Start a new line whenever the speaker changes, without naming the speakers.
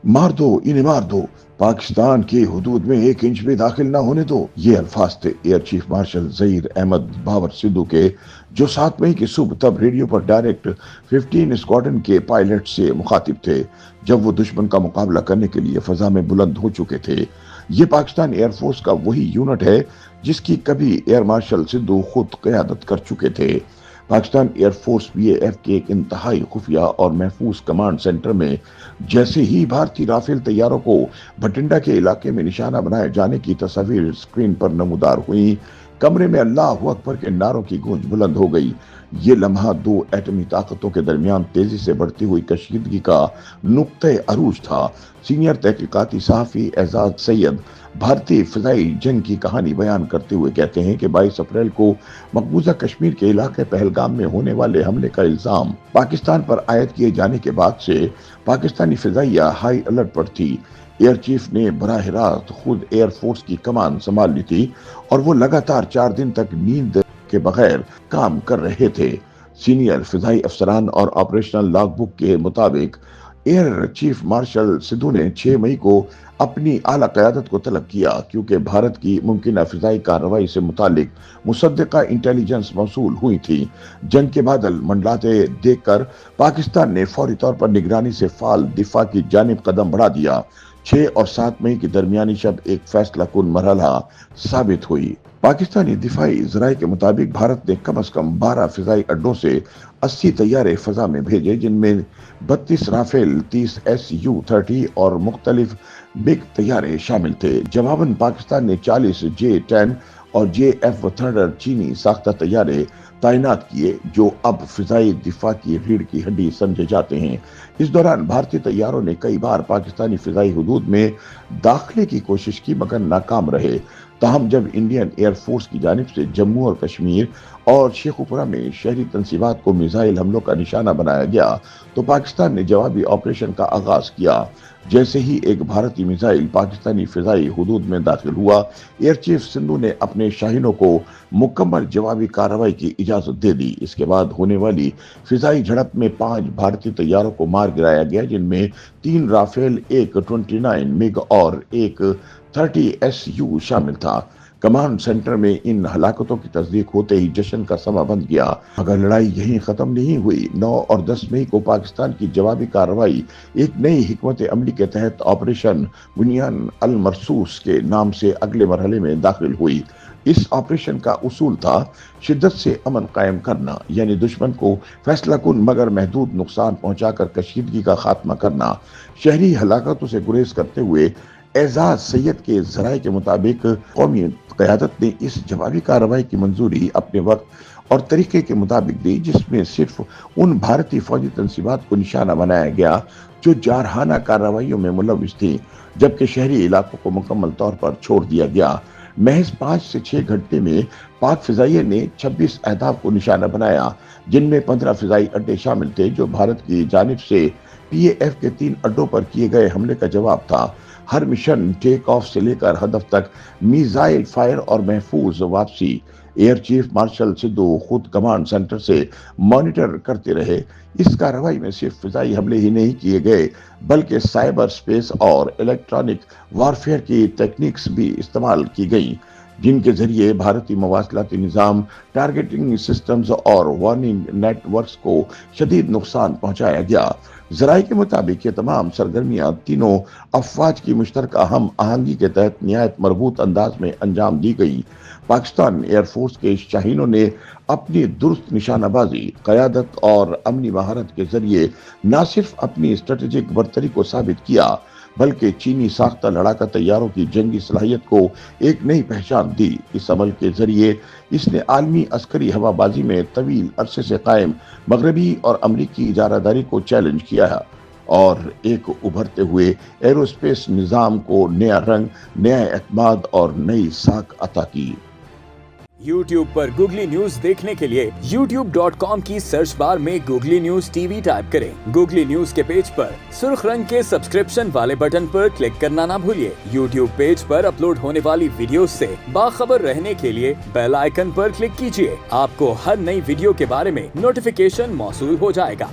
मार दो, इन्हें मार दो, पाकिस्तान की हुदूद में 1 इंच भी दाखिल ना होने दो। ये अल्फाज थे air chief marshal Zaheer Ahmed Babar Sidhu के, जो 7 मई की सुबह तब रेडियो पर डायरेक्ट 15 स्क्वाड्रन के पायलट से मुखातिब थे, जब वो दुश्मन का मुकाबला करने के लिए फजा में बुलंद हो चुके थे। ये पाकिस्तान एयरफोर्स का वही यूनिट है जिसकी कभी एयर मार्शल सिद्धू खुद क़यादत कर चुके थे। पाकिस्तान एयरफोर्स बीएएफ के एक इंतहाई खुफिया और महफूज कमांड सेंटर में जैसे ही भारतीय राफेल तैयारों को भटिंडा के इलाके में निशाना बनाए जाने की तस्वीर स्क्रीन पर नमूदार हुई, कमरे में अल्लाह अकबर के नारों की गूंज बुलंद हो गई। ये लम्हा दो एटमी ताकतों के दरमियान तेजी से बढ़ती हुई कशीदगी का नुक्ते अरूज था। सीनियर तहकीकाती सहाफी एजाज सैयद भारतीय फिजाई जंग की कहानी बयान करते हुए कहते हैं कि 22 अप्रैल को मकबूजा कश्मीर के इलाके पहलगाम में होने वाले हमले का इल्जाम पाकिस्तान पर आयद किए जाने के बाद से पाकिस्तानी फिजाइया हाई अलर्ट पर थी। एयर चीफ ने बराह रास्त खुद एयरफोर्स की कमान संभाल ली थी और वो लगातार 4 दिन तक नींद के बगैर काम कर रहे थे। सीनियर फिजाई अफसरान और ऑपरेशनल लॉगबुक के मुताबिक एयर चीफ मार्शल सिद्धू ने 6 मई को अपनी आला क़यादत को तलब किया, क्योंकि भारत की मुमकिन फिजाई कार्रवाई से मुतालिक मुसद्दक़ा इंटेलिजेंस मौसूल हुई थी। जंग के बादल मंडलाते देखकर पाकिस्तान ने फौरी तौर पर निगरानी से फाल दिफा की जानिब कदम बढ़ा दिया। 6 और 7 मई की दरमियानी शब एक फैसला कुन मरहला साबित हुई। पाकिस्तानी दिफाई ज़राए के मुताबिक भारत ने कम से कम 12 फिजाई अड्डों से 80 तैयारे फजा में भेजे, जिनमें 32 राफेल, 30 SU-30 और मुख्तलिफ बिग तैयारे शामिल थे। जवाबन पाकिस्तान ने 40 J-10 और JF थंडर चीनी साख्ता तैयारे तैनात किए, जो अब फिजाई दिफा की रीढ़ की हड्डी समझे जाते हैं। इस दौरान भारतीय तैयारों ने कई बार पाकिस्तानी फिजाई हुदूद में दाखिले की कोशिश की, मगर नाकाम रहे। ताहम जब इंडियन एयरफोर्स की जानिब से जम्मू और कश्मीर और शेखुपुरा में शहरी तंसीबात को मिसाइल हमलों का निशाना बनाया गया, तो पाकिस्तान ने जवाबी ऑपरेशन का आगाज किया। जैसे ही एक भारतीय मिसाइल पाकिस्तानी फिजाई हुदूद में दाखिल हुआ, एयर चीफ सिद्धू ने अपने शाहीनों को मुकम्मल जवाबी कार्रवाई की इजाजत दे दी। इसके बाद होने वाली फिजाई झड़प में 5 भारतीय तैयारों को मार गिराया गया, जिनमें 3 राफेल, एक 29 मिग और एक 30 SU शामिल था। कमांड सेंटर में इन हलाकतों की तस्दीक होते ही जश्न का समा बंध गया, मगर लड़ाई यहीं खत्म नहीं हुई। 9 और 10 मई को पाकिस्तान की जवाबी कार्रवाई एक नई हिकमत अमली के तहत ऑपरेशन बुनियान अल मरसूस के नाम से अगले मरहले में दाखिल हुई। इस ऑपरेशन का उसूल था शिद्दत से अमन कायम करना, यानी दुश्मन को फैसला कुन मगर महदूद नुकसान पहुंचाकर कशीदगी का खात्मा करना। शहरी हलाकतों से गुरेज करते हुए एजाज सैयद के ज़राए के मुताबिक कौमी क़यादत ने इस जवाबी कार्रवाई की मंजूरी अपने वक्त और तरीके के मुताबिक दी, जिसमें सिर्फ उन भारतीय फौजी तंसीबात को निशाना बनाया गया जो जारहाना कार्रवाइयों में मुलविस थी, जबकि शहरी इलाकों को मुकम्मल तौर पर छोड़ दिया गया। महज 5 से 6 घंटे में पाक फिजाइये ने 26 अहदाफ को निशाना बनाया, जिनमें 15 फिजाई अड्डे शामिल थे, जो भारत की जानिब से PAF के 3 अड्डों पर किए गए हमले का जवाब था। हर मिशन टेक ऑफ से लेकर हदफ तक मिसाइल फायर और महफूज वापसी एयर चीफ मार्शल सिद्धू खुद कमांड सेंटर से मॉनिटर करते रहे। इस कार्रवाई में सिर्फ फिजाई हमले ही नहीं किए गए, बल्कि साइबर स्पेस और इलेक्ट्रॉनिक वारफेयर की टेक्निक्स भी इस्तेमाल की गई, जिनके जरिए भारतीय मवासलाती निज़ाम, टारगेटिंग सिस्टम्स और वार्निंग नेटवर्क्स को शदीद नुकसान पहुंचाया गया। ज़राए के मुताबिक ये तमाम सरगर्मियां तीनों अफवाज की मुश्तरका हम आहंगी के तहत निहायत मरबूत अंदाज में अंजाम दी गई। पाकिस्तान एयरफोर्स के शाहीनों ने अपनी दुरुस्त निशानाबाजी, क़यादत और अमनी महारत के जरिए न सिर्फ अपनी स्ट्रेटेजिक बर्तरी को साबित किया, बल्कि चीनी साख्ता लड़ाका तैयारों की जंगी सलाहियत को एक नई पहचान दी। इस अमल के जरिए इसने आलमी अस्करी हवाबाजी में तवील अरसे से कायम मगरबी और अमरीकी इजारादारी को चैलेंज किया है और एक उभरते हुए एरोस्पेस निज़ाम को नया रंग, नया एतमाद और नई साख अता की।
YouTube पर गूगली न्यूज देखने के लिए youtube.com की सर्च बार में गूगली न्यूज TV टाइप करें। गूगली न्यूज के पेज पर सुर्ख रंग के सब्सक्रिप्शन वाले बटन पर क्लिक करना ना भूलिए। YouTube पेज पर अपलोड होने वाली वीडियोस से बाखबर रहने के लिए बेल आइकन पर क्लिक कीजिए। आपको हर नई वीडियो के बारे में नोटिफिकेशन मौसूल हो जाएगा।